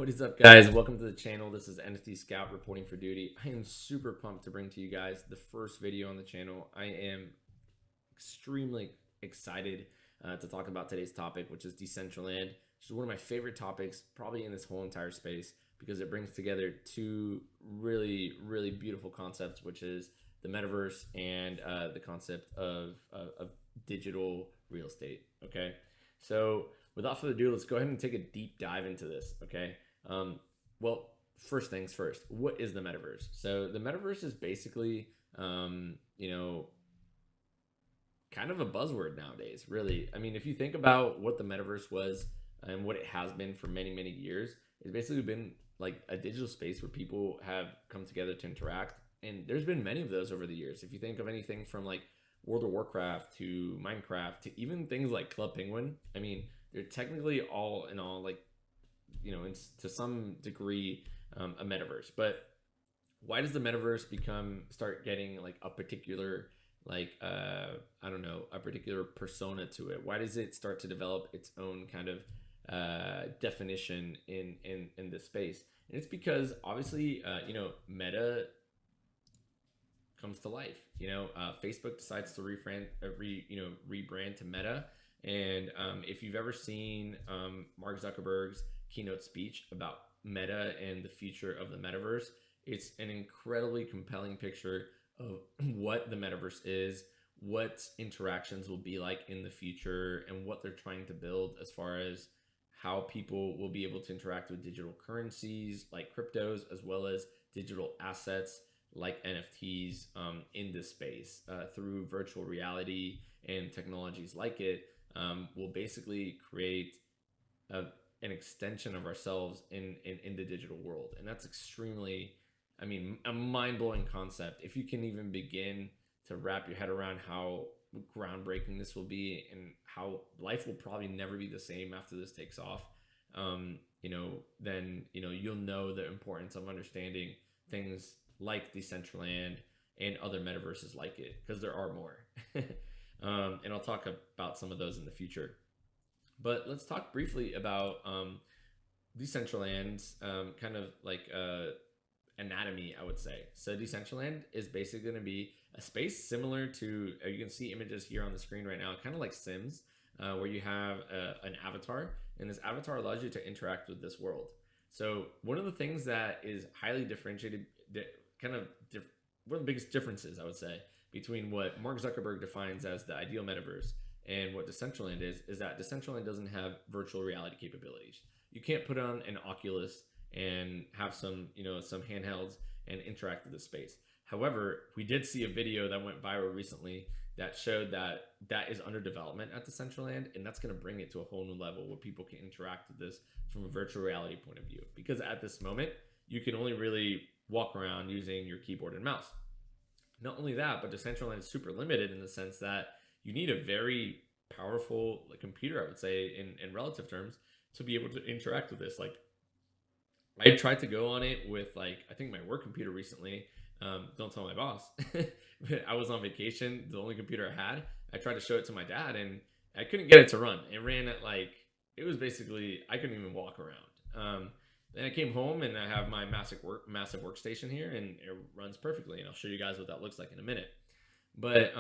What is up, guys? Welcome to the channel. This is NFT Scout reporting for duty. I am super pumped to bring to you guys the first video on the channel. I am extremely excited to talk about today's topic, which is Decentraland, which is one of my favorite topics probably in this whole entire space because it brings together two really beautiful concepts, which is the metaverse and the concept of digital real estate. Okay, so without further ado, let's go ahead and take a deep dive into this. Okay. Well, first things first, what is the metaverse? So the metaverse is basically, you know, kind of a buzzword nowadays, really. I mean, if you think about what the metaverse was and what it has been for many years, it's basically been like a digital space where people have come together to interact. And there's been many of those over the years. If you think of anything from like World of Warcraft to Minecraft to even things like Club Penguin, I mean, they're technically all in all like, to some degree, a metaverse. But why does the metaverse start getting like a particular like I don't know, a particular persona to it? Why does it start to develop its own kind of definition in this space? And it's because obviously Meta comes to life. Facebook decides to rebrand to Meta. And if you've ever seen Mark Zuckerberg's keynote speech about Meta and the future of the metaverse, it's an incredibly compelling picture of what the metaverse is, what interactions will be like in the future, and what they're trying to build as far as how people will be able to interact with digital currencies like cryptos, as well as digital assets like NFTs in this space through virtual reality and technologies like it. Will basically create an extension of ourselves in the digital world. And that's extremely, I mean, a mind-blowing concept. If you can even begin to wrap your head around how groundbreaking this will be and how life will probably never be the same after this takes off, then you'll know the importance of understanding things like Decentraland and other metaverses like it, because there are more. And I'll talk about some of those in the future. But let's talk briefly about Decentraland's kind of like anatomy, I would say. So Decentraland is basically going to be a space similar to, you can see images here on the screen right now, kind of like Sims, where you have an avatar, and this avatar allows you to interact with this world. So one of the things that is highly differentiated, one of the biggest differences, I would say, between what Mark Zuckerberg defines as the ideal metaverse and what Decentraland is that Decentraland doesn't have virtual reality capabilities. You can't put on an Oculus and have some handhelds and interact with the space. However, we did see a video that went viral recently that showed that is under development at Decentraland, and that's going to bring it to a whole new level where people can interact with this from a virtual reality point of view. Because at this moment, you can only really walk around using your keyboard and mouse. Not only that, but Decentraland is super limited in the sense that you need a very powerful computer, I would say, in relative terms, to be able to interact with this. Like, I tried to go on it with I think my work computer recently. Don't tell my boss. I was on vacation. The only computer I had, I tried to show it to my dad, and I couldn't get it to run. It ran at it was basically, I couldn't even walk around. Then I came home and I have my massive workstation here, and it runs perfectly. And I'll show you guys what that looks like in a minute. But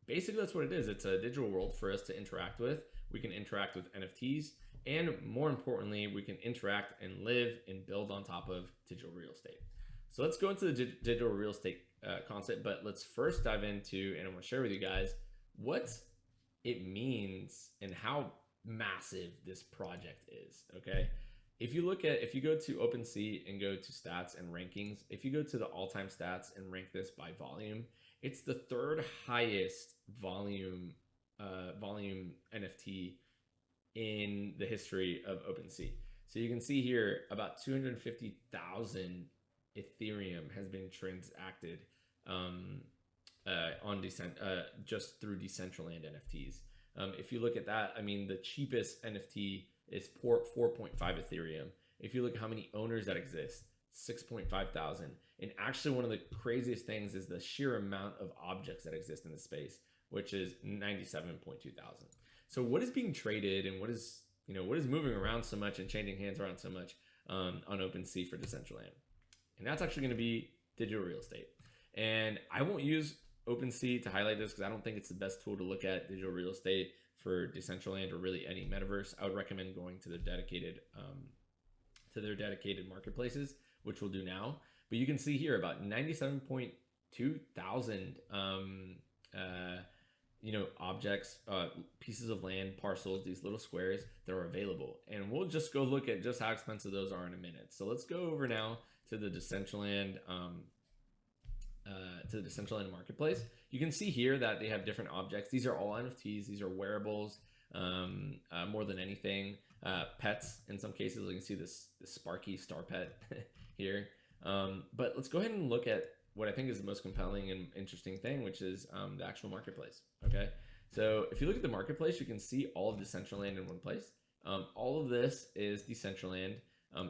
basically, that's what it is. It's a digital world for us to interact with. We can interact with NFTs, and more importantly, we can interact and live and build on top of digital real estate. So let's go into the digital real estate concept. But let's first dive into, and I want to share with you guys what it means and how massive this project is. Okay. If you go to OpenSea and go to stats and rankings, if you go to the all-time stats and rank this by volume, it's the third highest volume NFT in the history of OpenSea. So you can see here about 250,000 Ethereum has been transacted on just through Decentraland NFTs. If you look at that, I mean, the cheapest NFT is 4.5 Ethereum. If you look at how many owners that exist, 6.5 thousand. And actually, one of the craziest things is the sheer amount of objects that exist in the space, which is 97.2 thousand. So what is being traded and what is moving around so much and changing hands around so much? on OpenSea for Decentraland. And that's actually going to be digital real estate. And I won't use OpenSea to highlight this because I don't think it's the best tool to look at digital real estate for Decentraland or really any metaverse. I would recommend going to their dedicated marketplaces, which we'll do now. But you can see here about 97.2 thousand objects, pieces of land, parcels, these little squares that are available. And we'll just go look at just how expensive those are in a minute. So let's go over now to the Decentraland marketplace. You can see here that they have different objects. These are all NFTs. These are wearables, more than anything. Pets in some cases. You can see this Sparky star pet here. But let's go ahead and look at what I think is the most compelling and interesting thing, which is the actual marketplace. Okay, so if you look at the marketplace, you can see all of Decentraland in one place. All of this is Decentraland.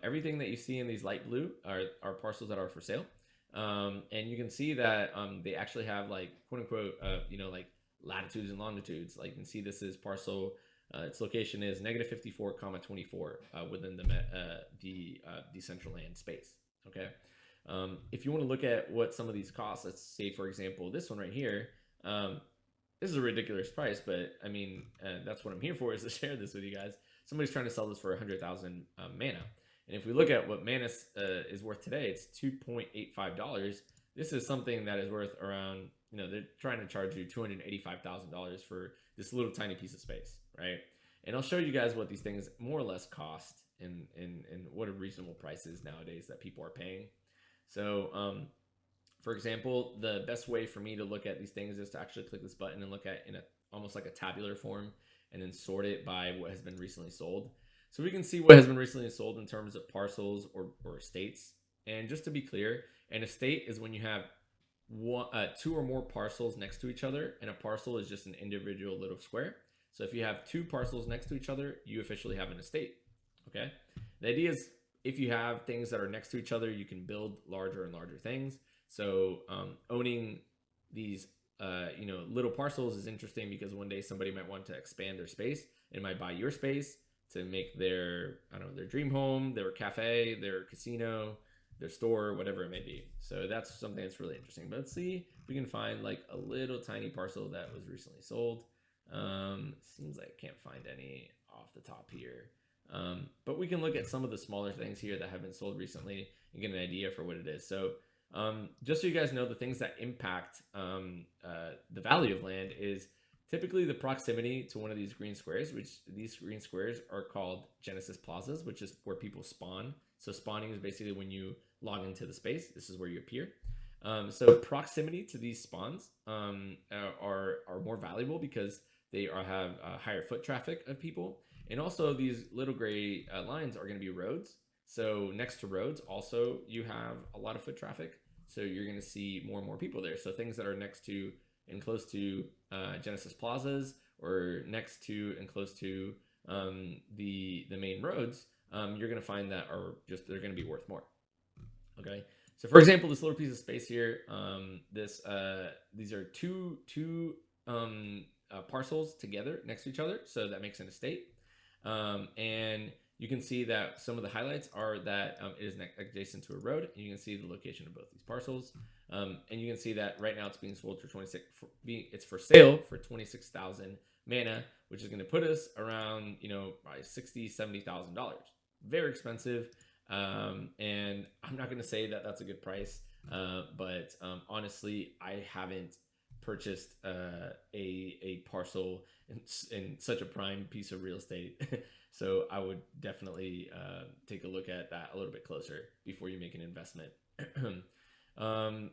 Everything that you see in these light blue are parcels that are for sale. And you can see that they actually have like quote unquote like latitudes and longitudes. Like you can see this is parcel. Its location is -54,24 within the Decentraland space. Okay. If you want to look at what some of these cost, let's say for example this one right here. This is a ridiculous price, but I mean that's what I'm here for, is to share this with you guys. Somebody's trying to sell this for 100,000 mana. And if we look at what mana is worth today, it's $2.85. This is something that is worth around, they're trying to charge you $285,000 for this little tiny piece of space, right? And I'll show you guys what these things more or less cost and what a reasonable price is nowadays that people are paying. So, for example, the best way for me to look at these things is to actually click this button and look at in almost like a tabular form and then sort it by what has been recently sold. So we can see what has been recently sold in terms of parcels or estates. And just to be clear, an estate is when you have two or more parcels next to each other, and a parcel is just an individual little square. So if you have two parcels next to each other, you officially have an estate. Okay. The idea is if you have things that are next to each other, you can build larger and larger things. So owning these little parcels is interesting because one day somebody might want to expand their space and might buy your space to make their dream home, their cafe, their casino, their store, whatever it may be. So that's something that's really interesting. But let's see if we can find like a little tiny parcel that was recently sold. Seems like I can't find any off the top here. But we can look at some of the smaller things here that have been sold recently and get an idea for what it is. So just so you guys know, the things that impact the value of land is typically the proximity to one of these green squares, which these green squares are called Genesis Plazas, which is where people spawn. So spawning is basically when you log into the space. This is where you appear. So proximity to these spawns are more valuable because they have higher foot traffic of people. And also these little gray lines are going to be roads. So next to roads, also you have a lot of foot traffic. So you're going to see more and more people there. So things that are next to and close to Genesis Plazas or next to and close to the main roads, you're going to find that they're going to be worth more. Okay. So for example, this little piece of space here, these are two parcels together next to each other. So that makes an estate. And you can see that some of the highlights are that it is adjacent to a road, and you can see the location of both these parcels. And you can see that right now it's being sold for it's for sale for 26,000 mana, which is going to put us around probably $60,000-$70,000. Very expensive, and I'm not going to say that that's a good price, but honestly, I haven't purchased a parcel in such a prime piece of real estate. So I would definitely take a look at that a little bit closer before you make an investment.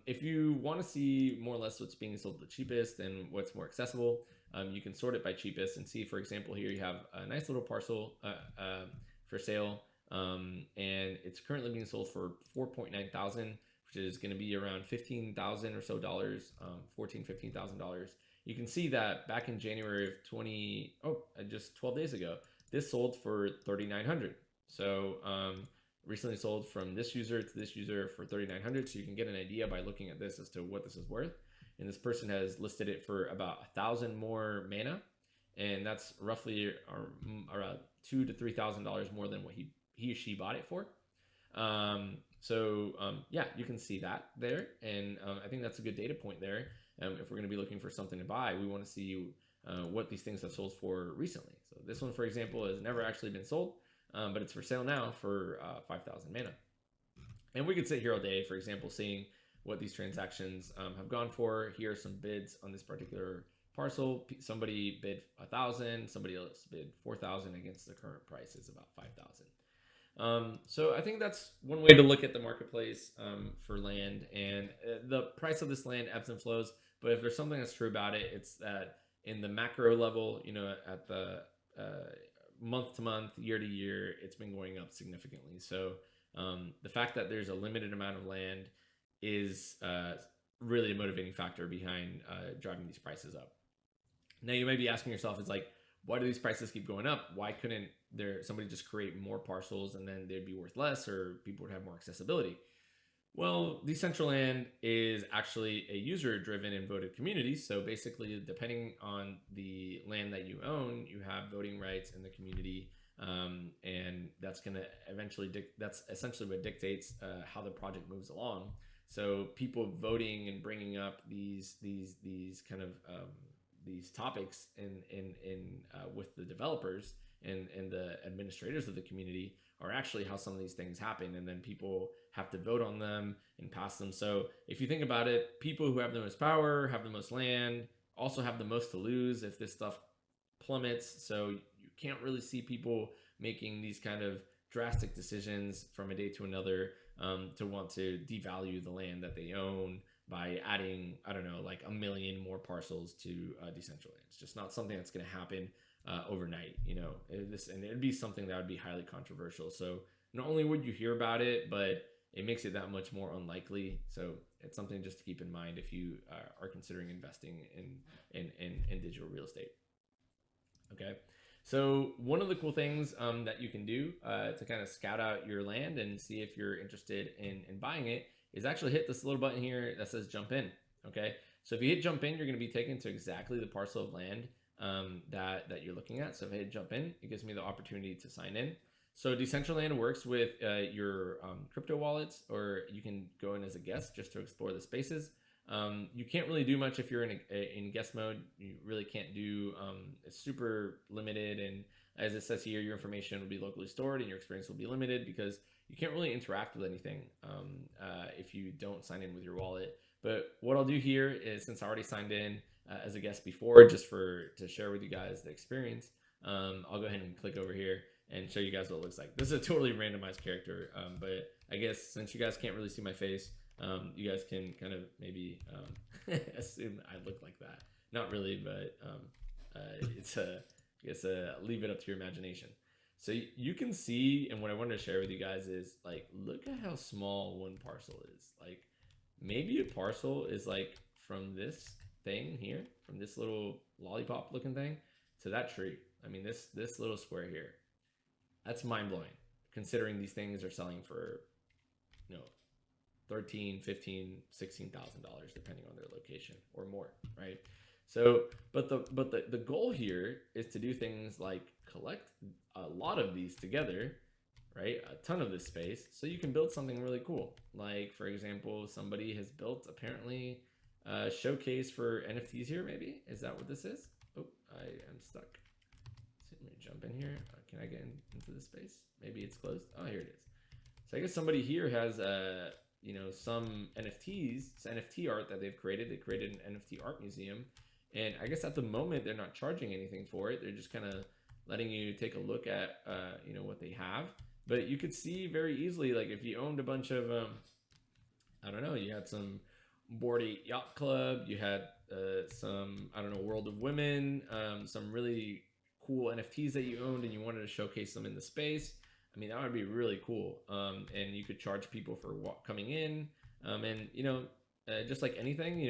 If you want to see more or less what's being sold the cheapest and what's more accessible, you can sort it by cheapest and see, for example, here you have a nice little parcel for sale, and it's currently being sold for 4.9 thousand, which is going to be around $15,000 or so dollars, $15,000. You can see that back in January of just 12 days ago, this sold for 3,900. So recently sold from this user to this user for 3,900. So you can get an idea by looking at this as to what this is worth. And this person has listed it for about 1,000 more mana, and that's roughly around $2,000 to $3,000 more than what he or she bought it for. Yeah, you can see that there, and I think that's a good data point there. If we're going to be looking for something to buy, we want to see what these things have sold for recently. So this one, for example, has never actually been sold, but it's for sale now for 5,000 mana. And we could sit here all day, for example, seeing what these transactions have gone for. Here are some bids on this particular parcel. Somebody bid 1,000, somebody else bid 4,000 against the current price is about 5,000. So I think that's one way to look at the marketplace for land, and the price of this land ebbs and flows. But if there's something that's true about it, it's that in the macro level, at the month to month, year to year, it's been going up significantly. So the fact that there's a limited amount of land is really a motivating factor behind driving these prices up. Now you may be asking yourself, it's like, why do these prices keep going up? Why couldn't somebody just create more parcels and then they'd be worth less, or people would have more accessibility? Well, Decentraland is actually a user-driven and voted community. So basically, depending on the land that you own, you have voting rights in the community, and that's going to eventually that's essentially what dictates how the project moves along. So people voting and bringing up these kind of these topics in with the developers and the administrators of the community are actually how some of these things happen, and then people have to vote on them and pass them. So if you think about it, people who have the most power, have the most land, also have the most to lose if this stuff plummets. So you can't really see people making these kind of drastic decisions from a day to another to want to devalue the land that they own by adding, I don't know, like 1 million more parcels to Decentraland. It's just not something that's going to happen overnight, and it'd be something that would be highly controversial. So not only would you hear about it, but it makes it that much more unlikely. So it's something just to keep in mind if you are considering investing in digital real estate. Okay. So one of the cool things that you can do to kind of scout out your land and see if you're interested in buying it is actually hit this little button here that says jump in. Okay. So if you hit jump in, you're going to be taken to exactly the parcel of land that you're looking at. So if I hit jump in, it gives me the opportunity to sign in. So Decentraland works with your crypto wallets, or you can go in as a guest just to explore the spaces. You can't really do much if you're in guest mode. You really can't do, it's super limited. And as it says here, your information will be locally stored and your experience will be limited because you can't really interact with anything if you don't sign in with your wallet. But what I'll do here is, since I already signed in as a guest before, just to share with you guys the experience, I'll go ahead and click over here and show you guys what it looks like. This is a totally randomized character, but I guess since you guys can't really see my face, you guys can kind of maybe assume I look like that. Not really, but leave it up to your imagination. So you can see, and what I wanted to share with you guys is, like, look at how small one parcel is. Like, maybe a parcel is like from this thing here, from this little lollipop looking thing to that tree. I mean, this little square here, that's mind blowing, considering these things are selling for, $13, $15, $16,000 depending on their location or more, right? So, but the goal here is to do things like collect a lot of these together, right? A ton of this space, so you can build something really cool. Like, for example, somebody has built apparently a showcase for NFTs here. Maybe is that what this is? Oh, I am stuck. So let me jump in here. Can I get into this space? Maybe it's closed. Oh, here it is. So I guess somebody here has some NFTs, it's NFT art that they've created. They created an NFT art museum, and I guess at the moment they're not charging anything for it. They're just kind of letting you take a look at what they have. But you could see very easily, like, if you owned a bunch of I don't know, you had some Bored Ape Yacht Club, you had some, I don't know, World of Women, some really cool NFTs that you owned and you wanted to showcase them in the space. I mean, that would be really cool. And you could charge people for coming in. And, just like anything,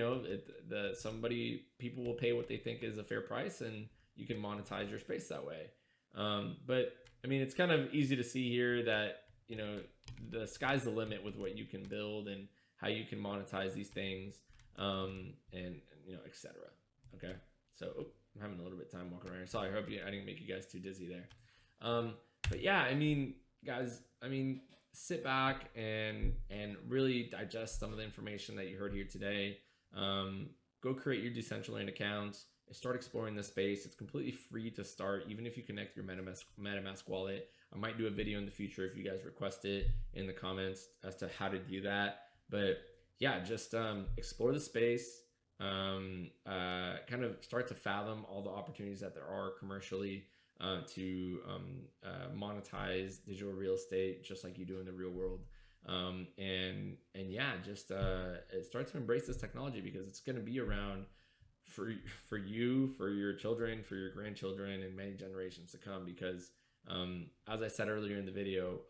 people will pay what they think is a fair price, and you can monetize your space that way. But I mean, it's kind of easy to see here that, the sky's the limit with what you can build and how you can monetize these things, and etc. Okay. So I'm having a little bit of time walking around. Sorry, I hope I didn't make you guys too dizzy there. But yeah, I mean, guys, sit back and really digest some of the information that you heard here today. Go create your Decentraland account and start exploring the space. It's completely free to start, even if you connect your MetaMask wallet. I might do a video in the future if you guys request it in the comments as to how to do that. But yeah, just explore the space. Kind of start to fathom all the opportunities that there are commercially to monetize digital real estate just like you do in the real world. And yeah, just start to embrace this technology because it's going to be around for for you, for your children, for your grandchildren, and many generations to come. Because as I said earlier in the video,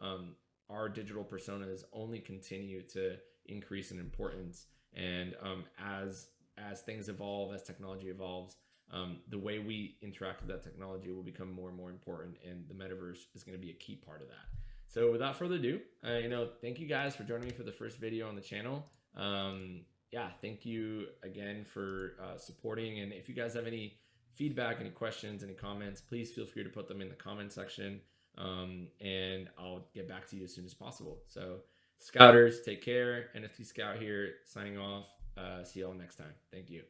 our digital personas only continue to increase in importance, and as things evolve, as technology evolves, the way we interact with that technology will become more and more important, and the metaverse is going to be a key part of that. So without further ado, thank you guys for joining me for the first video on the channel. Yeah, thank you again for supporting. And if you guys have any feedback, any questions, any comments, please feel free to put them in the comment section, and I'll get back to you as soon as possible. So Scouters, take care. NFT Scout here, signing off. See you all next time. Thank you.